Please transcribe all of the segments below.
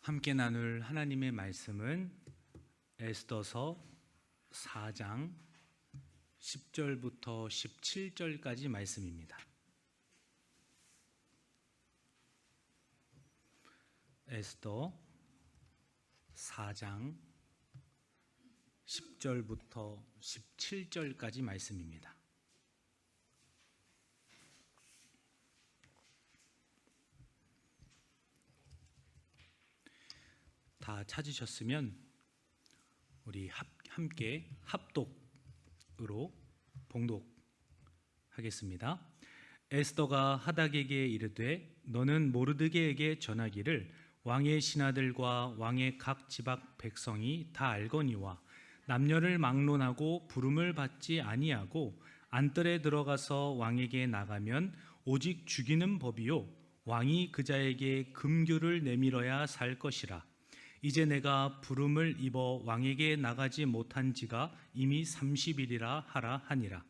함께 나눌 하나님의 말씀은 에스더서 4장 10절부터 17절까지 말씀입니다. 에스더 4장 10절부터 17절까지 말씀입니다. 다 찾으셨으면 우리 함께 합독으로 봉독하겠습니다. 에스더가 하닥에게 이르되 너는 모르드게에게 전하기를 왕의 신하들과 왕의 각 지방 백성이 다 알거니와 남녀를 막론하고 부름을 받지 아니하고 안뜰에 들어가서 왕에게 나가면 오직 죽이는 법이요 왕이 그 자에게 금규를 내밀어야 살 것이라. 이제 내가 부름을 입어 왕에게 나가지 못한 지가 이미 30일이라 하라 하니라.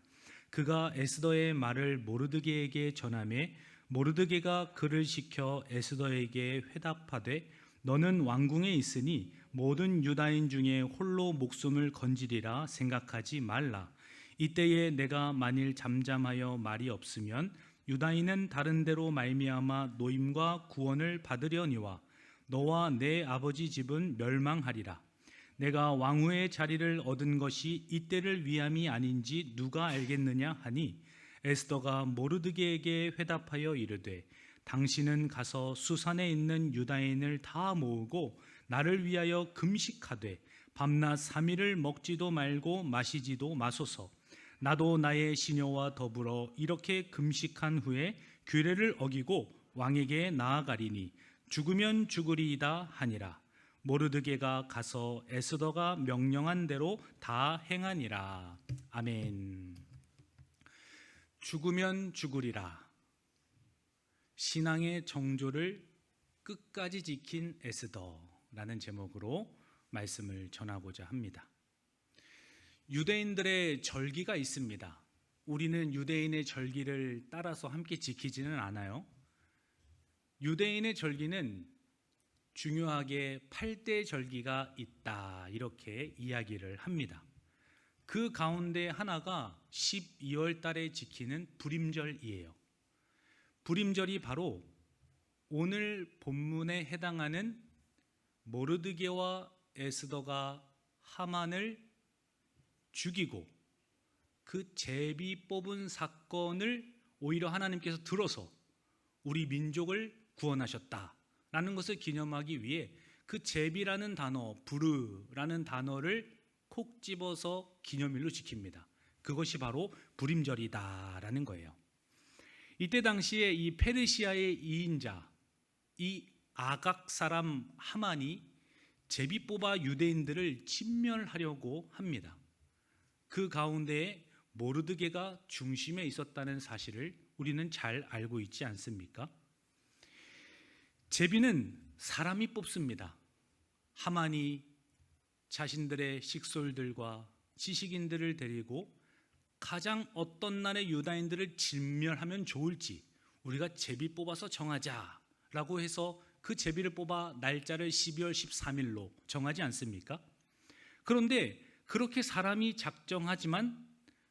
그가 에스더의 말을 모르드게에게 전하매 모르드게가 그를 시켜 에스더에게 회답하되 너는 왕궁에 있으니 모든 유다인 중에 홀로 목숨을 건지리라 생각하지 말라. 이때에 내가 만일 잠잠하여 말이 없으면 유다인은 다른 데로 말미암아 노임과 구원을 받으려니와 너와 내 아버지 집은 멸망하리라. 내가 왕후의 자리를 얻은 것이 이때를 위함이 아닌지 누가 알겠느냐 하니 에스더가 모르드게에게 회답하여 이르되 당신은 가서 수산에 있는 유다인을 다 모으고 나를 위하여 금식하되 밤낮 3일을 먹지도 말고 마시지도 마소서. 나도 나의 시녀와 더불어 이렇게 금식한 후에 규례를 어기고 왕에게 나아가리니 죽으면 죽으리이다 하니라. 모르드게가 가서 에스더가 명령한 대로 다 행하니라. 아멘. 죽으면 죽으리라. 신앙의 정조를 끝까지 지킨 에스더라는 제목으로 말씀을 전하고자 합니다. 유대인들의 절기가 있습니다. 우리는 유대인의 절기를 따라서 함께 지키지는 않아요. 유대인의 절기는 중요하게 8대 절기가 있다, 이렇게 이야기를 합니다. 그 가운데 하나가 12월 달에 지키는 불임절이에요. 불임절이 바로 오늘 본문에 해당하는 모르드게와 에스더가 하만을 죽이고 그 제비 뽑은 사건을 오히려 하나님께서 들어서 우리 민족을 구원하셨다라는 것을 기념하기 위해 그 제비라는 단어, 부르라는 단어를 콕 집어서 기념일로 지킵니다. 그것이 바로 불임절이다라는 거예요. 이때 당시에 이 페르시아의 이인자, 이 아각 사람 하만이 제비 뽑아 유대인들을 진멸하려고 합니다. 그 가운데 모르드게가 중심에 있었다는 사실을 우리는 잘 알고 있지 않습니까? 제비는 사람이 뽑습니다. 하만이 자신들의 식솔들과 지식인들을 데리고 가장 어떤 날에 유다인들을 진멸하면 좋을지 우리가 제비 뽑아서 정하자라고 해서 그 제비를 뽑아 날짜를 12월 13일로 정하지 않습니까? 그런데 그렇게 사람이 작정하지만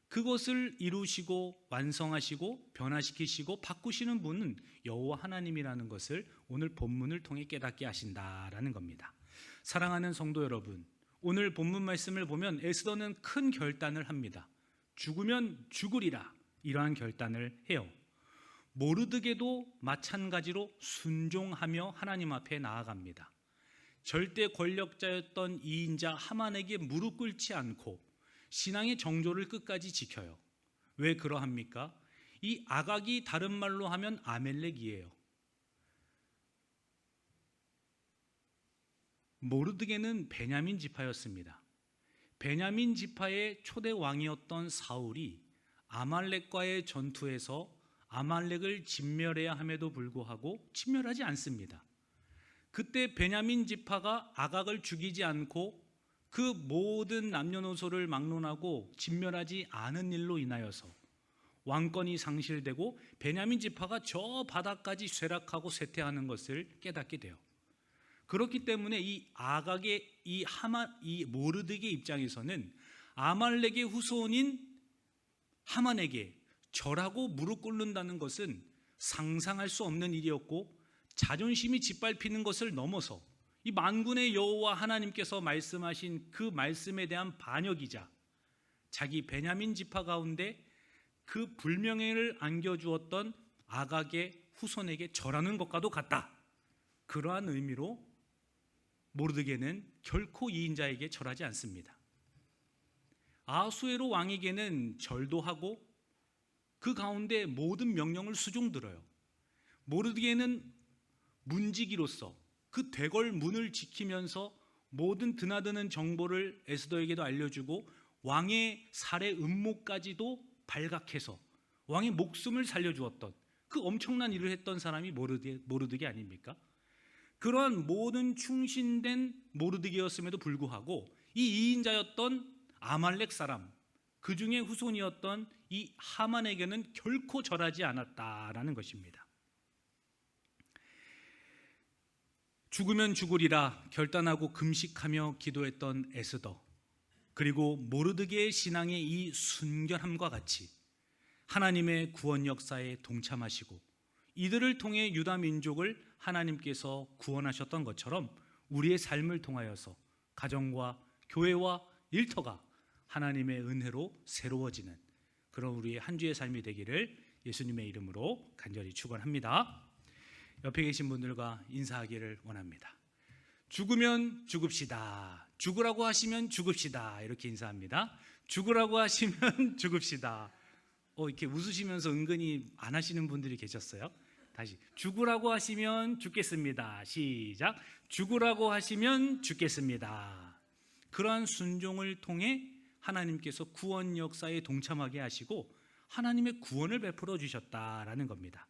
그것을 이루시고 완성하시고 변화시키시고 바꾸시는 분은 여호와 하나님이라는 것을 오늘 본문을 통해 깨닫게 하신다라는 겁니다. 사랑하는 성도 여러분, 오늘 본문 말씀을 보면 에스더는 큰 결단을 합니다. 죽으면 죽으리라, 이러한 결단을 해요. 모르드게도 마찬가지로 순종하며 하나님 앞에 나아갑니다. 절대 권력자였던 이인자 하만에게 무릎 꿇지 않고 신앙의 정조를 끝까지 지켜요. 왜 그러합니까? 이 아각이 다른 말로 하면 아멜렉이에요. 모르드게는 베냐민 지파였습니다. 베냐민 지파의 초대 왕이었던 사울이 아말렉과의 전투에서 아말렉을 진멸해야 함에도 불구하고 진멸하지 않습니다. 그때 베냐민 지파가 아각을 죽이지 않고 그 모든 남녀노소를 막론하고 진멸하지 않은 일로 인하여서 왕권이 상실되고 베냐민 지파가 저 바다까지 쇠락하고 쇠퇴하는 것을 깨닫게 돼요. 그렇기 때문에 이 아각의 이 모르드게 입장에서는 아말렉의 후손인 하만에게 절하고 무릎 꿇는다는 것은 상상할 수 없는 일이었고, 자존심이 짓밟히는 것을 넘어서 이 만군의 여호와 하나님께서 말씀하신 그 말씀에 대한 반역이자 자기 베냐민 지파 가운데 그 불명예를 안겨주었던 아각의 후손에게 절하는 것과도 같다. 그러한 의미로 모르드게는 결코 이 인자에게 절하지 않습니다. 아수에로 왕에게는 절도 하고 그 가운데 모든 명령을 수종들어요. 모르드게는 문지기로서 그 대궐 문을 지키면서 모든 드나드는 정보를 에스더에게도 알려주고 왕의 살해 음모까지도 발각해서 왕의 목숨을 살려주었던 그 엄청난 일을 했던 사람이 모르드게 아닙니까? 그러한 모든 충신된 모르드게였음에도 불구하고 이 이인자였던 아말렉 사람, 그 중에 후손이었던 이 하만에게는 결코 절하지 않았다라는 것입니다. 죽으면 죽으리라 결단하고 금식하며 기도했던 에스더, 그리고 모르드게의 신앙의 이 순결함과 같이 하나님의 구원 역사에 동참하시고 이들을 통해 유다 민족을 하나님께서 구원하셨던 것처럼 우리의 삶을 통하여서 가정과 교회와 일터가 하나님의 은혜로 새로워지는 그런 우리의 한 주의 삶이 되기를 예수님의 이름으로 간절히 축원합니다. 옆에 계신 분들과 인사하기를 원합니다. 죽으면 죽읍시다. 죽으라고 하시면 죽읍시다. 이렇게 인사합니다. 죽으라고 하시면 죽읍시다. 이렇게 웃으시면서 은근히 안 하시는 분들이 계셨어요. 다시, 죽으라고 하시면 죽겠습니다. 시작. 죽으라고 하시면 죽겠습니다. 그러한 순종을 통해 하나님께서 구원 역사에 동참하게 하시고 하나님의 구원을 베풀어 주셨다라는 겁니다.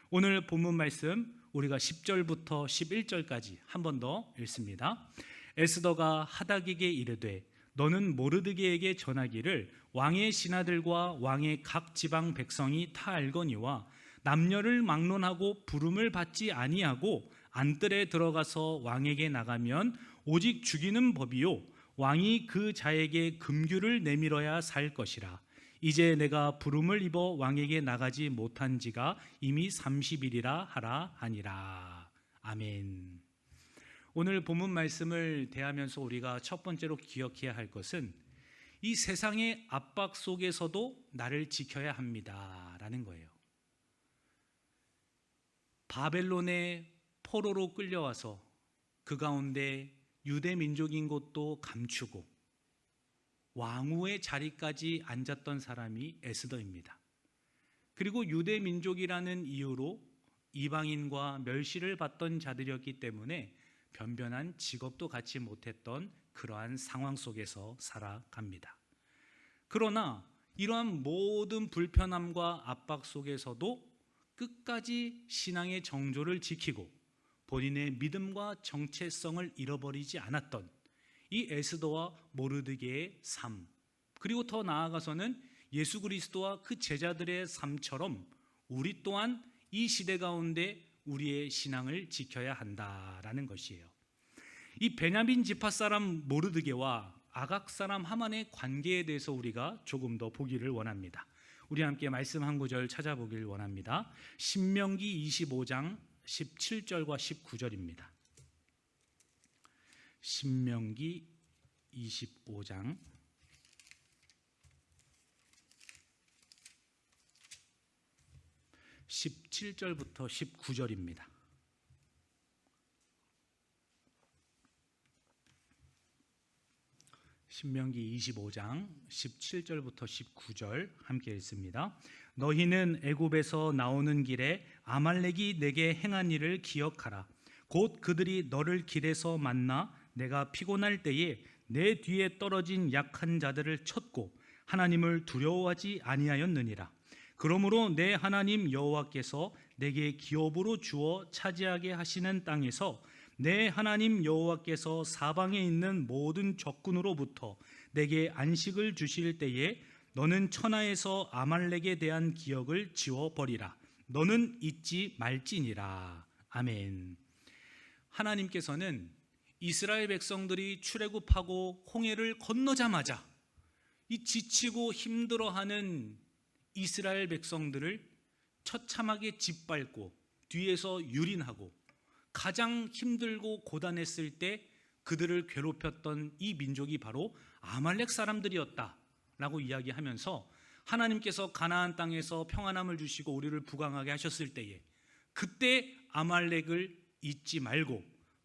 오늘 본문 말씀 우리가 10절부터 11절까지 한 번 더 읽습니다. 에스더가 하닥에게 이르되 너는 모르드게에게 전하기를 왕의 신하들과 왕의 각 지방 백성이 다 알거니와 남녀를 막론하고 부름을 받지 아니하고 안뜰에 들어가서 왕에게 나가면 오직 죽이는 법이요 왕이 그 자에게 금규를 내밀어야 살 것이라. 이제 내가 부름을 입어 왕에게 나가지 못한 지가 이미 30일이라 하라 하니라. 아멘. 오늘 본문 말씀을 대하면서 우리가 첫 번째로 기억해야 할 것은 이 세상의 압박 속에서도 나를 지켜야 합니다 라는 거예요. 바벨론의 포로로 끌려와서 그 가운데 유대 민족인 것도 감추고 왕후의 자리까지 앉았던 사람이 에스더입니다. 그리고 유대 민족이라는 이유로 이방인과 멸시를 받던 자들이었기 때문에 변변한 직업도 갖지 못했던 그러한 상황 속에서 살아갑니다. 그러나 이러한 모든 불편함과 압박 속에서도 끝까지 신앙의 정조를 지키고 본인의 믿음과 정체성을 잃어버리지 않았던 이 에스더와 모르드게의 삶, 그리고 더 나아가서는 예수 그리스도와 그 제자들의 삶처럼 우리 또한 이 시대 가운데 우리의 신앙을 지켜야 한다라는 것이에요. 이 베냐민 지파 사람 모르드게와 아각 사람 하만의 관계에 대해서 우리가 조금 더 보기를 원합니다. 우리 함께 말씀 한 구절 찾아보길 원합니다. 신명기 25장 17절과 19절입니다. 신명기 25장 17절부터 19절입니다. 신명기 25장 17절부터 19절 함께 읽습니다. 너희는 애굽에서 나오는 길에 아말렉이 내게 행한 일을 기억하라. 곧 그들이 너를 길에서 만나 내가 피곤할 때에 내 뒤에 떨어진 약한 자들을 쳤고 하나님을 두려워하지 아니하였느니라. 그러므로 내 하나님 여호와께서 내게 기업으로 주어 차지하게 하시는 땅에서 내 하나님 여호와께서 사방에 있는 모든 적군으로부터 내게 안식을 주실 때에 너는 천하에서 아말렉에 대한 기억을 지워버리라. 너는 잊지 말지니라. 아멘. 하나님께서는 이스라엘 백성들이 출애굽하고 홍해를 건너자마자 이 지치고 힘들어하는 이스라엘 백성들을 처참하게 짓밟고 뒤에서 유린하고 가장 힘들고 고단했을 때 그들을 괴롭혔던 이 민족이 바로 아말렉 사람들이었다라고 이야기하면서 하나님께서 가나안 땅에서 평안함을 주시고 우리를 부강하게 하셨을 때에 그때 아말렉을 잊지 말고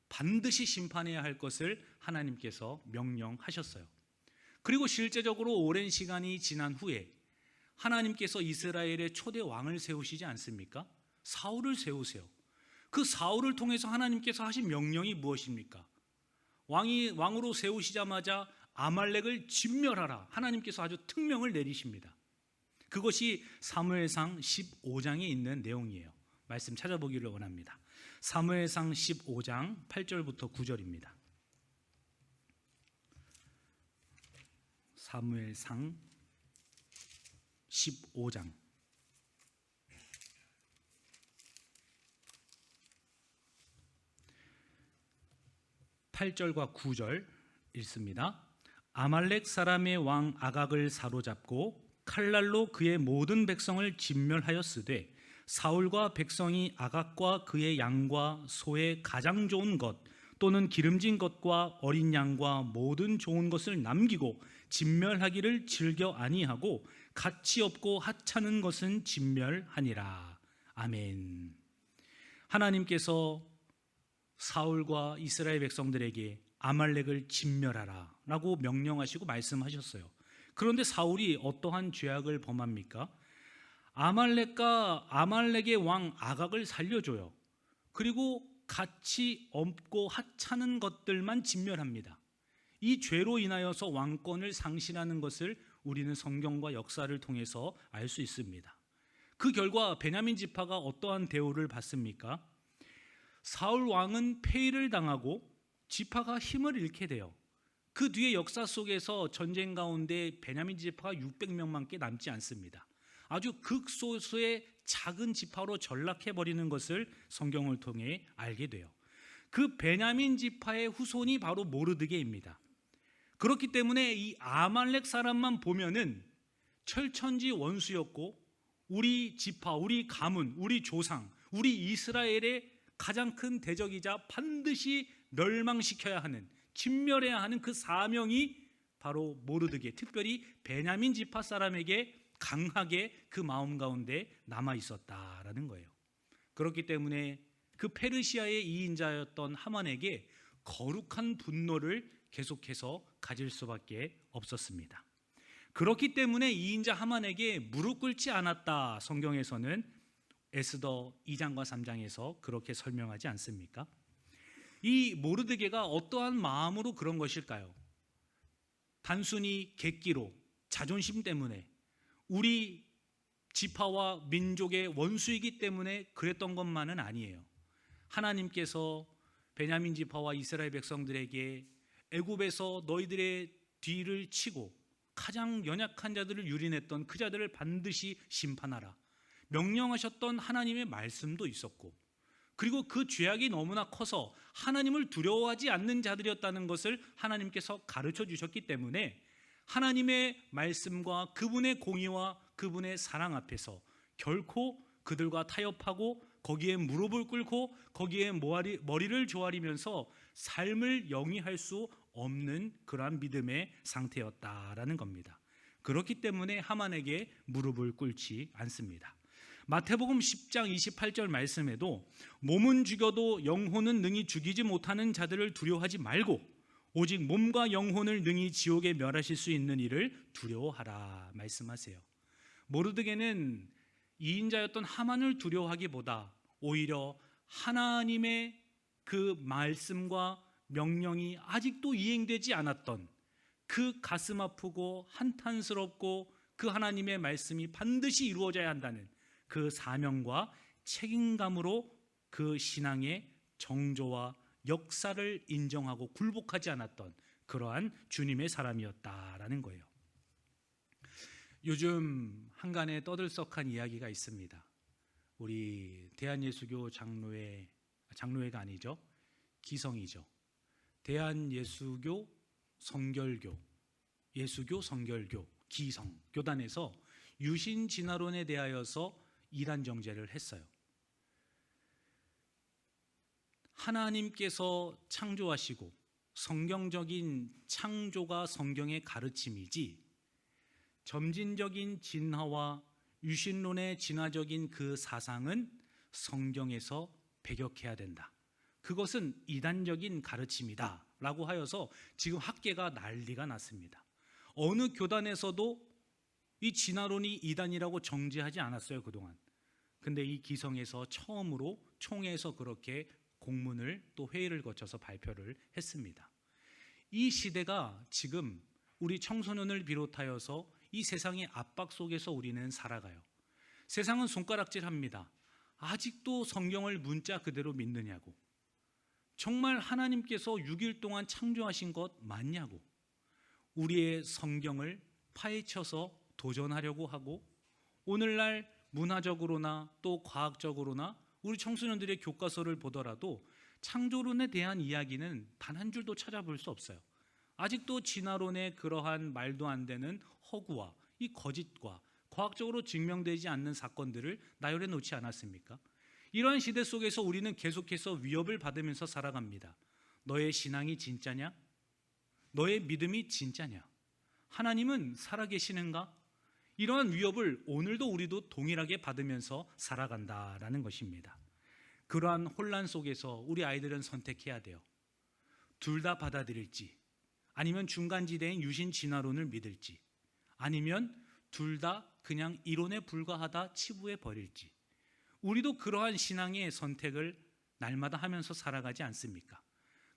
반드시 심판해야 할 것을 하나님께서 명령하셨어요. 그리고 실제적으로 오랜 시간이 지난 후에 하나님께서 이스라엘의 초대 왕을 세우시지 않습니까? 사울을 세우세요. 그 사울을 통해서 하나님께서 하신 명령이 무엇입니까? 왕으로 세우시자마자 아말렉을 진멸하라. 하나님께서 아주 특명을 내리십니다. 그것이 사무엘상 15장에 있는 내용이에요. 말씀 찾아보기를 원합니다. 사무엘상 15장 8절부터 9절입니다. 사무엘상 15장 8절과 9절 읽습니다. 아말렉 사람의 왕 아각을 사로잡고 칼날로 그의 모든 백성을 진멸하였으되 사울과 백성이 아각과 그의 양과 소의 가장 좋은 것 또는 기름진 것과 어린 양과 모든 좋은 것을 남기고 진멸하기를 즐겨 아니하고 가치 없고 하찮은 것은 진멸하니라. 아멘. 하나님께서 사울과 이스라엘 백성들에게 아말렉을 진멸하라 라고 명령하시고 말씀하셨어요. 그런데 사울이 어떠한 죄악을 범합니까? 아말렉의 왕 아각을 살려줘요. 그리고 가치 없고 하찮은 것들만 진멸합니다. 이 죄로 인하여서 왕권을 상실하는 것을 우리는 성경과 역사를 통해서 알 수 있습니다. 그 결과 베냐민 지파가 어떠한 대우를 받습니까? 사울 왕은 폐위를 당하고 지파가 힘을 잃게 돼요. 그 뒤에 역사 속에서 전쟁 가운데 베냐민 지파가 600명밖에 남지 않습니다. 아주 극소수의 작은 지파로 전락해버리는 것을 성경을 통해 알게 돼요. 그 베냐민 지파의 후손이 바로 모르드게입니다. 그렇기 때문에 이 아말렉 사람만 보면은 철천지 원수였고 우리 지파, 우리 가문, 우리 조상, 우리 이스라엘의 가장 큰 대적이자 반드시 멸망시켜야 하는, 진멸해야 하는 그 사명이 바로 모르드게, 특별히 베냐민 지파 사람에게 강하게 그 마음 가운데 남아 있었다라는 거예요. 그렇기 때문에 그 페르시아의 이인자였던 하만에게 거룩한 분노를 계속해서 가질 수밖에 없었습니다. 그렇기 때문에 이인자 하만에게 무릎 꿇지 않았다. 성경에서는 에스더 2장과 3장에서 그렇게 설명하지 않습니까? 이 모르드게가 어떠한 마음으로 그런 것일까요? 단순히 객기로, 자존심 때문에, 우리 지파와 민족의 원수이기 때문에 그랬던 것만은 아니에요. 하나님께서 베냐민 지파와 이스라엘 백성들에게 애굽에서 너희들의 뒤를 치고 가장 연약한 자들을 유린했던 그 자들을 반드시 심판하라 명령하셨던 하나님의 말씀도 있었고, 그리고 그 죄악이 너무나 커서 하나님을 두려워하지 않는 자들이었다는 것을 하나님께서 가르쳐 주셨기 때문에 하나님의 말씀과 그분의 공의와 그분의 사랑 앞에서 결코 그들과 타협하고 거기에 무릎을 꿇고 거기에 머리를 조아리면서 삶을 영위할 수 없는 그러한 믿음의 상태였다라는 겁니다. 그렇기 때문에 하만에게 무릎을 꿇지 않습니다. 마태복음 10장 28절 말씀에도 몸은 죽여도 영혼은 능히 죽이지 못하는 자들을 두려워하지 말고 오직 몸과 영혼을 능히 지옥에 멸하실 수 있는 이를 두려워하라 말씀하세요. 모르드게는 이인자였던 하만을 두려워하기보다 오히려 하나님의 그 말씀과 명령이 아직도 이행되지 않았던 그 가슴 아프고 한탄스럽고 그 하나님의 말씀이 반드시 이루어져야 한다는 그 사명과 책임감으로 그 신앙의 정조와 역사를 인정하고 굴복하지 않았던 그러한 주님의 사람이었다라는 거예요. 요즘 한간에 떠들썩한 이야기가 있습니다. 우리 대한예수교 장로회가 아니죠. 기성이죠. 대한예수교 성결교, 예수교 성결교 기성 교단에서 유신 진화론에 대하여서 이단 정죄를 했어요. 하나님께서 창조하시고 성경적인 창조가 성경의 가르침이지 점진적인 진화와 유신론의 진화적인 그 사상은 성경에서 배격해야 된다. 그것은 이단적인 가르침이다 라고 하여서 지금 학계가 난리가 났습니다. 어느 교단에서도 이 진화론이 이단이라고 정죄하지 않았어요, 그동안. 근데 이 기성에서 처음으로 총회에서 그렇게 공문을 또 회의를 거쳐서 발표를 했습니다. 이 시대가 지금 우리 청소년을 비롯하여서 이 세상의 압박 속에서 우리는 살아가요. 세상은 손가락질합니다. 아직도 성경을 문자 그대로 믿느냐고. 정말 하나님께서 6일 동안 창조하신 것 맞냐고. 우리의 성경을 파헤쳐서 도전하려고 하고 오늘날 문화적으로나 또 과학적으로나 우리 청소년들의 교과서를 보더라도 창조론에 대한 이야기는 단 한 줄도 찾아볼 수 없어요. 아직도 진화론의 그러한 말도 안 되는 허구와 이 거짓과 과학적으로 증명되지 않는 사건들을 나열해 놓지 않았습니까? 이러한 시대 속에서 우리는 계속해서 위협을 받으면서 살아갑니다. 너의 신앙이 진짜냐? 너의 믿음이 진짜냐? 하나님은 살아계시는가? 이러한 위협을 오늘도 우리도 동일하게 받으면서 살아간다라는 것입니다. 그러한 혼란 속에서 우리 아이들은 선택해야 돼요. 둘 다 받아들일지, 아니면 중간지대인 유신 진화론을 믿을지, 아니면 둘 다 그냥 이론에 불과하다 치부해 버릴지. 우리도 그러한 신앙의 선택을 날마다 하면서 살아가지 않습니까?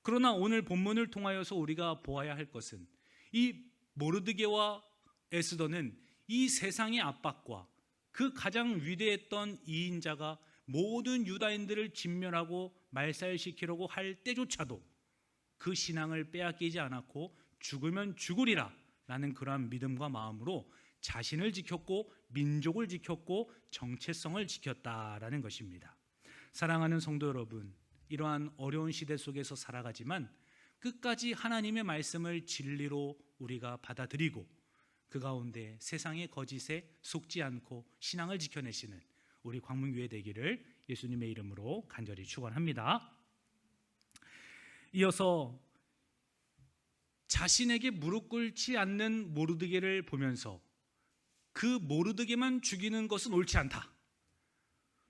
그러나 오늘 본문을 통하여서 우리가 보아야 할 것은 이 모르드게와 에스더는 이 세상의 압박과 그 가장 위대했던 이인자가 모든 유다인들을 진멸하고 말살시키려고 할 때조차도 그 신앙을 빼앗기지 않았고 죽으면 죽으리라 라는 그러한 믿음과 마음으로 자신을 지켰고 민족을 지켰고 정체성을 지켰다라는 것입니다. 사랑하는 성도 여러분, 이러한 어려운 시대 속에서 살아가지만 끝까지 하나님의 말씀을 진리로 우리가 받아들이고 그 가운데 세상의 거짓에 속지 않고 신앙을 지켜내시는 우리 광문교회 되기를 예수님의 이름으로 간절히 축원합니다. 이어서 자신에게 무릎 꿇지 않는 모르드게를 보면서 그 모르드게만 죽이는 것은 옳지 않다.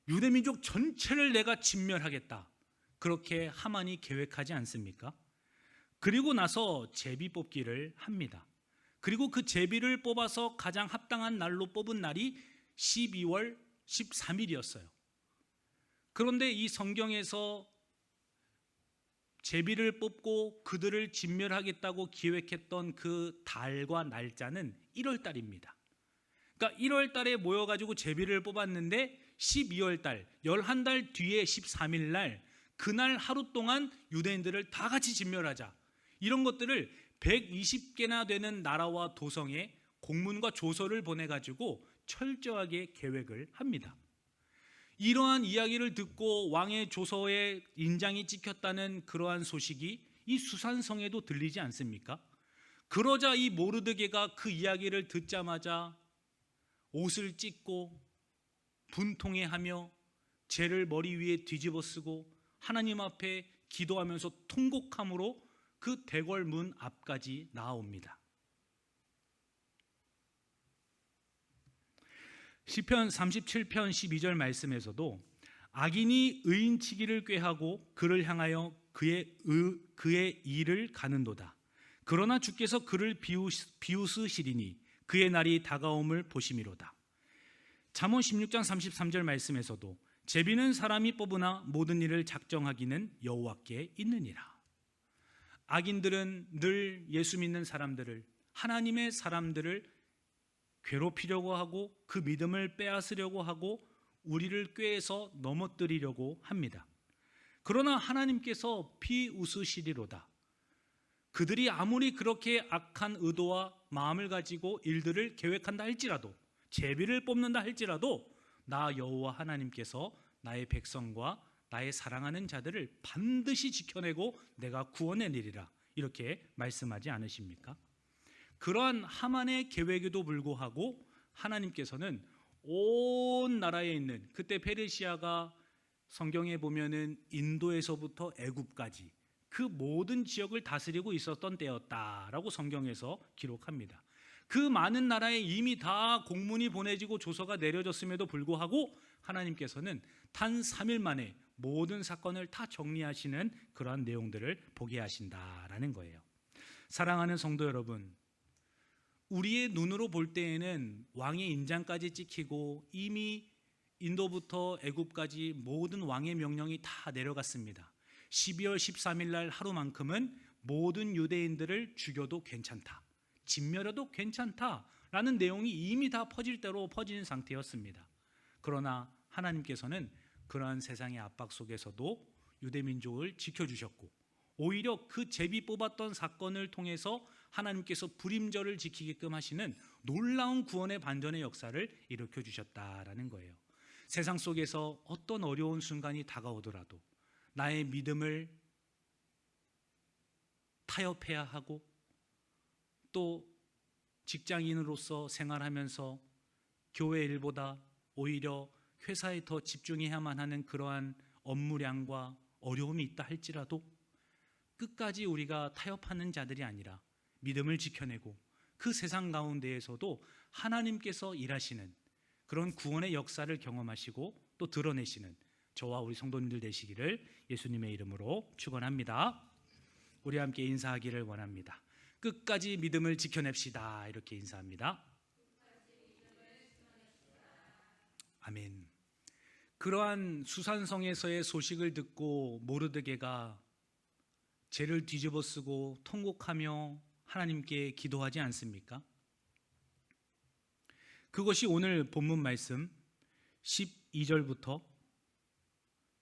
유대민족 전체를 내가 진멸하겠다. 그렇게 하만이 계획하지 않습니까? 그리고 나서 제비 뽑기를 합니다. 그리고 그 제비를 뽑아서 가장 합당한 날로 뽑은 날이 12월 13일이었어요. 그런데 이 성경에서 제비를 뽑고 그들을 진멸하겠다고 기획했던 그 달과 날짜는 1월 달입니다. 그러니까 1월 달에 모여가지고 제비를 뽑았는데 12월 달, 11달 뒤에 13일 날 그날 하루 동안 유대인들을 다 같이 진멸하자. 이런 것들을 120개나 되는 나라와 도성에 공문과 조서를 보내가지고 철저하게 계획을 합니다. 이러한 이야기를 듣고 왕의 조서에 인장이 찍혔다는 그러한 소식이 이 수산성에도 들리지 않습니까? 그러자 이 모르드게가 그 이야기를 듣자마자 옷을 찢고 분통해하며 죄를 머리 위에 뒤집어 쓰고 하나님 앞에 기도하면서 통곡함으로 그 대궐문 앞까지 나아옵니다. 시편 37편 12절 말씀에서도 악인이 의인치기를 꾀하고 그를 향하여 그의 일을 가는도다. 그러나 주께서 그를 비웃으시리니 그의 날이 다가옴을 보심이로다. 잠언 16장 33절 말씀에서도 제비는 사람이 뽑으나 모든 일을 작정하기는 여호와께 있느니라. 악인들은 늘 예수 믿는 사람들을, 하나님의 사람들을 괴롭히려고 하고 그 믿음을 빼앗으려고 하고 우리를 꾀해서 넘어뜨리려고 합니다. 그러나 하나님께서 비웃으시리로다. 그들이 아무리 그렇게 악한 의도와 마음을 가지고 일들을 계획한다 할지라도, 제비를 뽑는다 할지라도 나 여호와 하나님께서 나의 백성과 나의 사랑하는 자들을 반드시 지켜내고 내가 구원해내리라, 이렇게 말씀하지 않으십니까? 그러한 하만의 계획에도 불구하고 하나님께서는 온 나라에 있는, 그때 페르시아가 성경에 보면은 인도에서부터 애굽까지 그 모든 지역을 다스리고 있었던 때였다라고 성경에서 기록합니다. 그 많은 나라에 이미 다 공문이 보내지고 조서가 내려졌음에도 불구하고 하나님께서는 단 3일 만에 모든 사건을 다 정리하시는 그러한 내용들을 보게 하신다라는 거예요. 사랑하는 성도 여러분, 우리의 눈으로 볼 때에는 왕의 인장까지 찍히고 이미 인도부터 애굽까지 모든 왕의 명령이 다 내려갔습니다. 12월 13일 날 하루만큼은 모든 유대인들을 죽여도 괜찮다, 진멸해도 괜찮다라는 내용이 이미 다 퍼질 대로 퍼지는 상태였습니다. 그러나 하나님께서는 그러한 세상의 압박 속에서도 유대민족을 지켜주셨고, 오히려 그 제비 뽑았던 사건을 통해서 하나님께서 불임절을 지키게끔 하시는 놀라운 구원의 반전의 역사를 일으켜 주셨다라는 거예요. 세상 속에서 어떤 어려운 순간이 다가오더라도 나의 믿음을 타협해야 하고, 또 직장인으로서 생활하면서 교회 일보다 오히려 회사에 더 집중해야만 하는 그러한 업무량과 어려움이 있다 할지라도 끝까지 우리가 타협하는 자들이 아니라 믿음을 지켜내고 그 세상 가운데에서도 하나님께서 일하시는 그런 구원의 역사를 경험하시고 또 드러내시는 저와 우리 성도님들 되시기를 예수님의 이름으로 축원합니다. 우리 함께 인사하기를 원합니다. 끝까지 믿음을 지켜냅시다, 이렇게 인사합니다. 아멘. 그러한 수산성에서의 소식을 듣고 모르드게가 죄를 뒤집어쓰고 통곡하며 하나님께 기도하지 않습니까? 그것이 오늘 본문 말씀 12절부터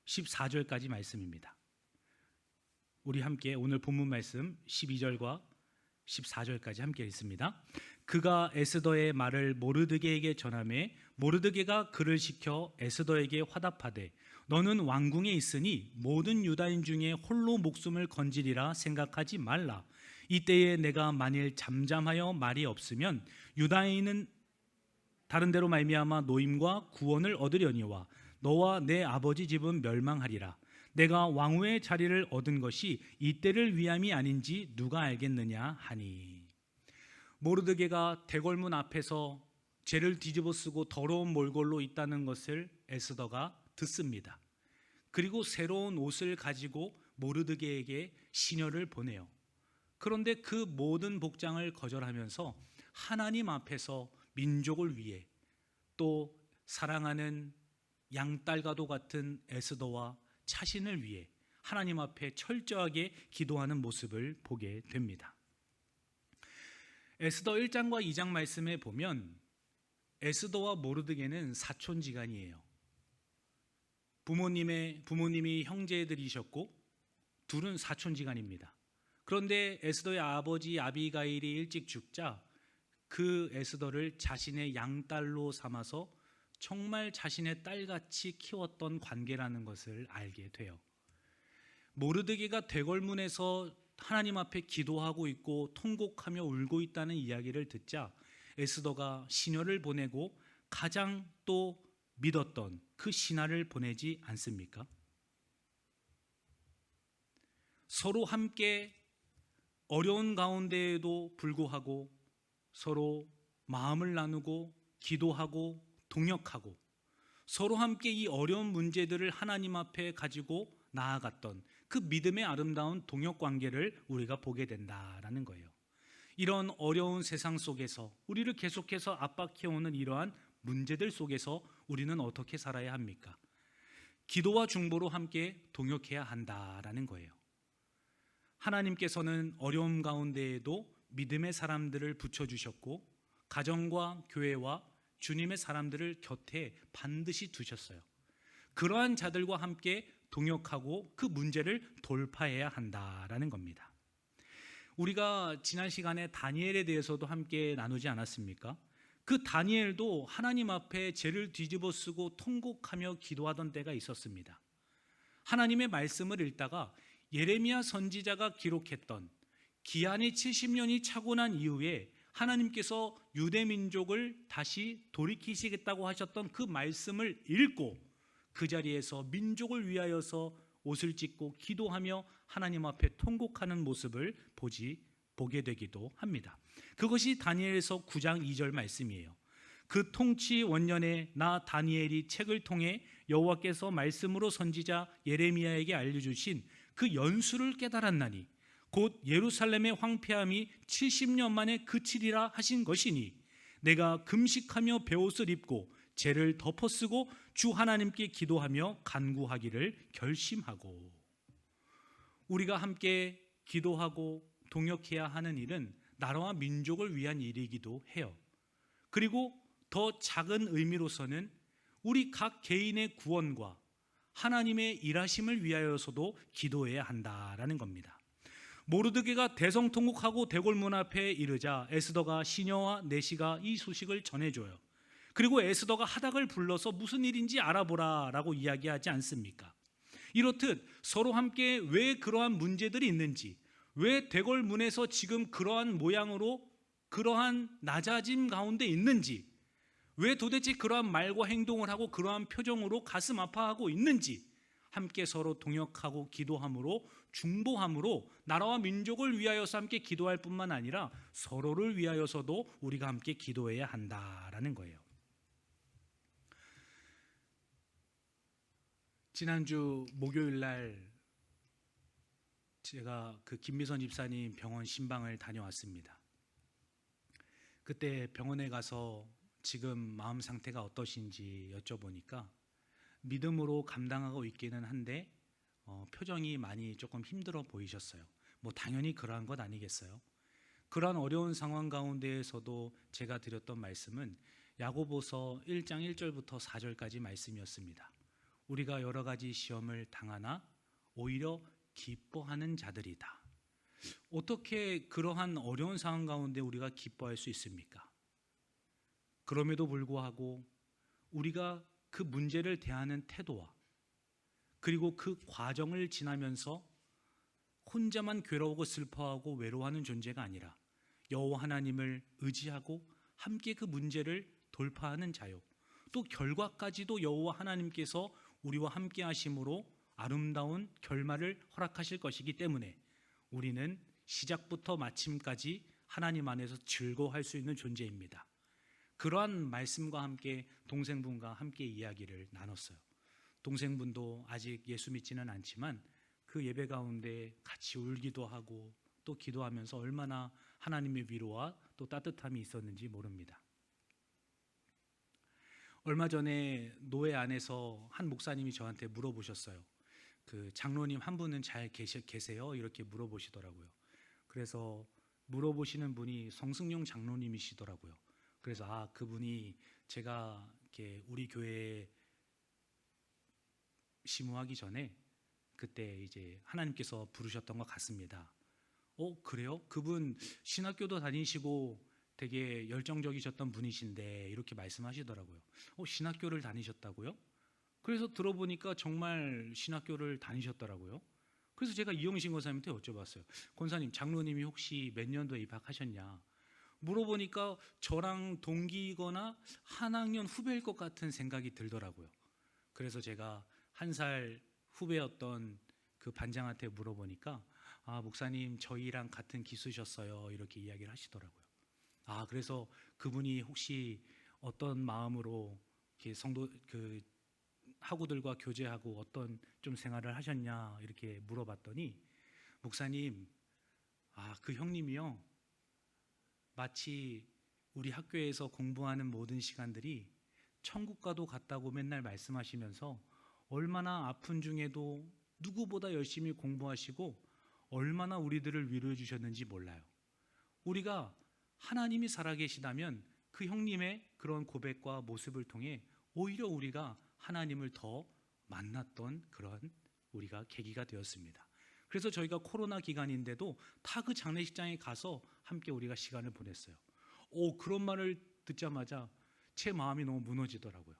14절까지 말씀입니다. 우리 함께 오늘 본문 말씀 12절과 14절까지 함께 읽습니다. 그가 에스더의 말을 모르드게에게 전하매 모르드게가 그를 시켜 에스더에게 화답하되 너는 왕궁에 있으니 모든 유다인 중에 홀로 목숨을 건지리라 생각하지 말라. 이때에 내가 만일 잠잠하여 말이 없으면 유다인은 다른 데로 말미암아 노임과 구원을 얻으려니와 너와 내 아버지 집은 멸망하리라. 내가 왕후의 자리를 얻은 것이 이때를 위함이 아닌지 누가 알겠느냐 하니. 모르드게가 대궐문 앞에서 죄를 뒤집어쓰고 더러운 몰골로 있다는 것을 에스더가 듣습니다. 그리고 새로운 옷을 가지고 모르드게에게 시녀를 보내요. 그런데 그 모든 복장을 거절하면서 하나님 앞에서 민족을 위해, 또 사랑하는 양딸과도 같은 에스더와 자신을 위해 하나님 앞에 철저하게 기도하는 모습을 보게 됩니다. 에스더 1장과 2장 말씀에 보면 에스더와 모르드게는 사촌지간이에요. 부모님이 형제들이셨고 둘은 사촌지간입니다. 그런데 에스더의 아버지 아비가일이 일찍 죽자 그 에스더를 자신의 양딸로 삼아서 정말 자신의 딸같이 키웠던 관계라는 것을 알게 돼요. 모르드게가 대궐문에서 하나님 앞에 기도하고 있고 통곡하며 울고 있다는 이야기를 듣자 에스더가 시녀를 보내고 가장 또 믿었던 그 신하를 보내지 않습니까? 서로 함께 어려운 가운데에도 불구하고 서로 마음을 나누고 기도하고 동역하고 서로 함께 이 어려운 문제들을 하나님 앞에 가지고 나아갔던 그 믿음의 아름다운 동역 관계를 우리가 보게 된다라는 거예요. 이런 어려운 세상 속에서 우리를 계속해서 압박해오는 이러한 문제들 속에서 우리는 어떻게 살아야 합니까? 기도와 중보로 함께 동역해야 한다라는 거예요. 하나님께서는 어려움 가운데에도 믿음의 사람들을 붙여주셨고 가정과 교회와 주님의 사람들을 곁에 반드시 두셨어요. 그러한 자들과 함께 동역하고 그 문제를 돌파해야 한다라는 겁니다. 우리가 지난 시간에 다니엘에 대해서도 함께 나누지 않았습니까? 그 다니엘도 하나님 앞에 죄를 뒤집어쓰고 통곡하며 기도하던 때가 있었습니다. 하나님의 말씀을 읽다가 예레미야 선지자가 기록했던 기한이 70년이 차고 난 이후에 하나님께서 유대 민족을 다시 돌이키시겠다고 하셨던 그 말씀을 읽고 그 자리에서 민족을 위하여서 옷을 찢고 기도하며 하나님 앞에 통곡하는 모습을 보게 되기도 합니다. 그것이 다니엘서 9장 2절 말씀이에요. 그 통치 원년에 나 다니엘이 책을 통해 여호와께서 말씀으로 선지자 예레미야에게 알려주신 그 연수를 깨달았나니 곧 예루살렘의 황폐함이 70년 만에 그치리라 하신 것이니 내가 금식하며 베옷을 입고 죄를 덮어쓰고 주 하나님께 기도하며 간구하기를 결심하고. 우리가 함께 기도하고 동역해야 하는 일은 나라와 민족을 위한 일이기도 해요. 그리고 더 작은 의미로서는 우리 각 개인의 구원과 하나님의 일하심을 위하여서도 기도해야 한다라는 겁니다. 모르드게가 대성통곡하고 대궐문 앞에 이르자 에스더가 시녀와 내시가 이 소식을 전해줘요. 그리고 에스더가 하닥을 불러서 무슨 일인지 알아보라 라고 이야기하지 않습니까? 이렇듯 서로 함께 왜 그러한 문제들이 있는지, 왜 대궐문에서 지금 그러한 모양으로 그러한 낮아짐 가운데 있는지, 왜 도대체 그러한 말과 행동을 하고 그러한 표정으로 가슴 아파하고 있는지 함께 서로 동역하고 기도함으로, 중보함으로 나라와 민족을 위하여서 함께 기도할 뿐만 아니라 서로를 위하여서도 우리가 함께 기도해야 한다라는 거예요. 지난주 목요일 날 제가 그 김미선 집사님 병원 신방을 다녀왔습니다. 그때 병원에 가서 지금 마음 상태가 어떠신지 여쭤보니까 믿음으로 감당하고 있기는 한데 표정이 많이 조금 힘들어 보이셨어요. 뭐 당연히 그러한 것 아니겠어요? 그러한 어려운 상황 가운데에서도 제가 드렸던 말씀은 야고보서 1장 1절부터 4절까지 말씀이었습니다. 우리가 여러 가지 시험을 당하나 오히려 기뻐하는 자들이다. 어떻게 그러한 어려운 상황 가운데 우리가 기뻐할 수 있습니까? 그럼에도 불구하고 우리가 그 문제를 대하는 태도와 그리고 그 과정을 지나면서 혼자만 괴로우고 슬퍼하고 외로워하는 존재가 아니라 여호와 하나님을 의지하고 함께 그 문제를 돌파하는 자요, 또 결과까지도 여호와 하나님께서 우리와 함께 하심으로 아름다운 결말을 허락하실 것이기 때문에 우리는 시작부터 마침까지 하나님 안에서 즐거워할 수 있는 존재입니다. 그러한 말씀과 함께 동생분과 함께 이야기를 나눴어요. 동생분도 아직 예수 믿지는 않지만 그 예배 가운데 같이 울기도 하고 또 기도하면서 얼마나 하나님의 위로와 또 따뜻함이 있었는지 모릅니다. 얼마 전에 노회 안에서 한 목사님이 저한테 물어보셨어요. 그 장로님 한 분은 잘 계세요? 이렇게 물어보시더라고요. 그래서 물어보시는 분이 성승용 장로님이시더라고요. 그래서 그분이 제가 이렇게 우리 교회에 심우하기 전에 그때 이제 하나님께서 부르셨던 것 같습니다. 그래요? 그분 신학교도 다니시고 되게 열정적이셨던 분이신데 이렇게 말씀하시더라고요. 신학교를 다니셨다고요? 그래서 들어보니까 정말 신학교를 다니셨더라고요. 그래서 제가 이영신 권사님한테 여쭤봤어요. 권사님, 장로님이 혹시 몇 년도에 입학하셨냐? 물어보니까 저랑 동기이거나 한 학년 후배일 것 같은 생각이 들더라고요. 그래서 제가 한 살 후배였던 그 반장한테 물어보니까 목사님 저희랑 같은 기수셨어요 이렇게 이야기를 하시더라고요. 그래서 그분이 혹시 어떤 마음으로 이렇게 성도 그 학우들과 교제하고 어떤 좀 생활을 하셨냐 이렇게 물어봤더니 목사님 그 형님이요 마치 우리 학교에서 공부하는 모든 시간들이 천국과도 같다고 맨날 말씀하시면서 얼마나 아픈 중에도 누구보다 열심히 공부하시고 얼마나 우리들을 위로해 주셨는지 몰라요. 우리가 하나님이 살아계시다면 그 형님의 그런 고백과 모습을 통해 오히려 우리가 하나님을 더 만났던 그런 우리가 계기가 되었습니다. 그래서 저희가 코로나 기간인데도 다 그 장례식장에 가서 함께 우리가 시간을 보냈어요. 그런 말을 듣자마자 제 마음이 너무 무너지더라고요.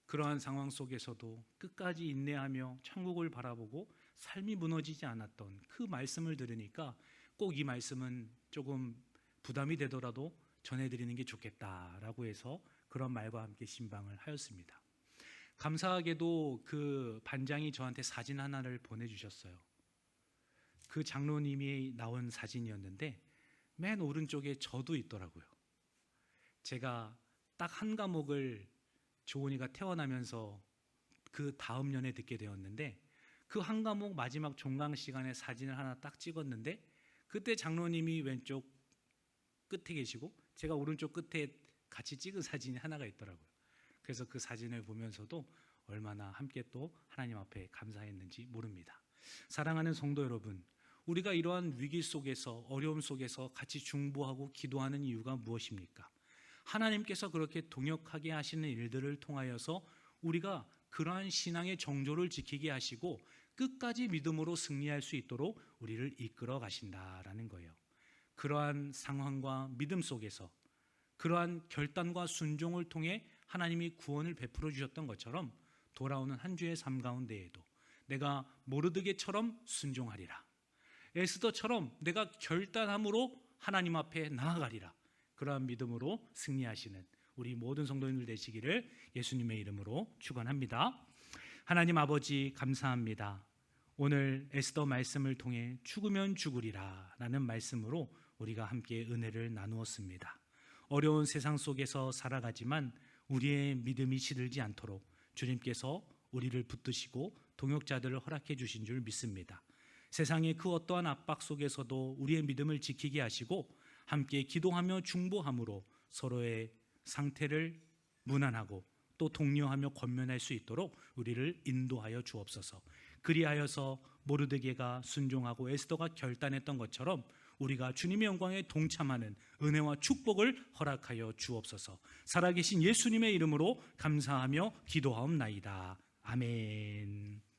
그러한 상황 속에서도 끝까지 인내하며 천국을 바라보고 삶이 무너지지 않았던 그 말씀을 들으니까 꼭 이 말씀은 조금 부담이 되더라도 전해드리는 게 좋겠다라고 해서 그런 말과 함께 신방을 하였습니다. 감사하게도 그 반장이 저한테 사진 하나를 보내주셨어요. 그 장로님이 나온 사진이었는데 맨 오른쪽에 저도 있더라고요. 제가 딱 한 과목을 조은이가 태어나면서 그 다음 년에 듣게 되었는데 그 한 과목 마지막 종강 시간에 사진을 하나 딱 찍었는데 그때 장로님이 왼쪽 끝에 계시고 제가 오른쪽 끝에 같이 찍은 사진이 하나가 있더라고요. 그래서 그 사진을 보면서도 얼마나 함께 또 하나님 앞에 감사했는지 모릅니다. 사랑하는 성도 여러분, 우리가 이러한 위기 속에서 어려움 속에서 같이 중보하고 기도하는 이유가 무엇입니까? 하나님께서 그렇게 동역하게 하시는 일들을 통하여서 우리가 그러한 신앙의 정조를 지키게 하시고 끝까지 믿음으로 승리할 수 있도록 우리를 이끌어 가신다라는 거예요. 그러한 상황과 믿음 속에서 그러한 결단과 순종을 통해 하나님이 구원을 베풀어 주셨던 것처럼 돌아오는 한 주의 삶 가운데에도 내가 모르드게처럼 순종하리라, 에스더처럼 내가 결단함으로 하나님 앞에 나아가리라, 그러한 믿음으로 승리하시는 우리 모든 성도님들 되시기를 예수님의 이름으로 축원합니다. 하나님 아버지 감사합니다. 오늘 에스더 말씀을 통해 죽으면 죽으리라 라는 말씀으로 우리가 함께 은혜를 나누었습니다. 어려운 세상 속에서 살아가지만 우리의 믿음이 시들지 않도록 주님께서 우리를 붙드시고 동역자들을 허락해 주신 줄 믿습니다. 세상의 그 어떠한 압박 속에서도 우리의 믿음을 지키게 하시고 함께 기도하며 중보함으로 서로의 상태를 무난하고 또 독려하며 권면할 수 있도록 우리를 인도하여 주옵소서. 그리하여서 모르드게가 순종하고 에스더가 결단했던 것처럼 우리가 주님의 영광에 동참하는 은혜와 축복을 허락하여 주옵소서. 살아계신 예수님의 이름으로 감사하며 기도하옵나이다. 아멘.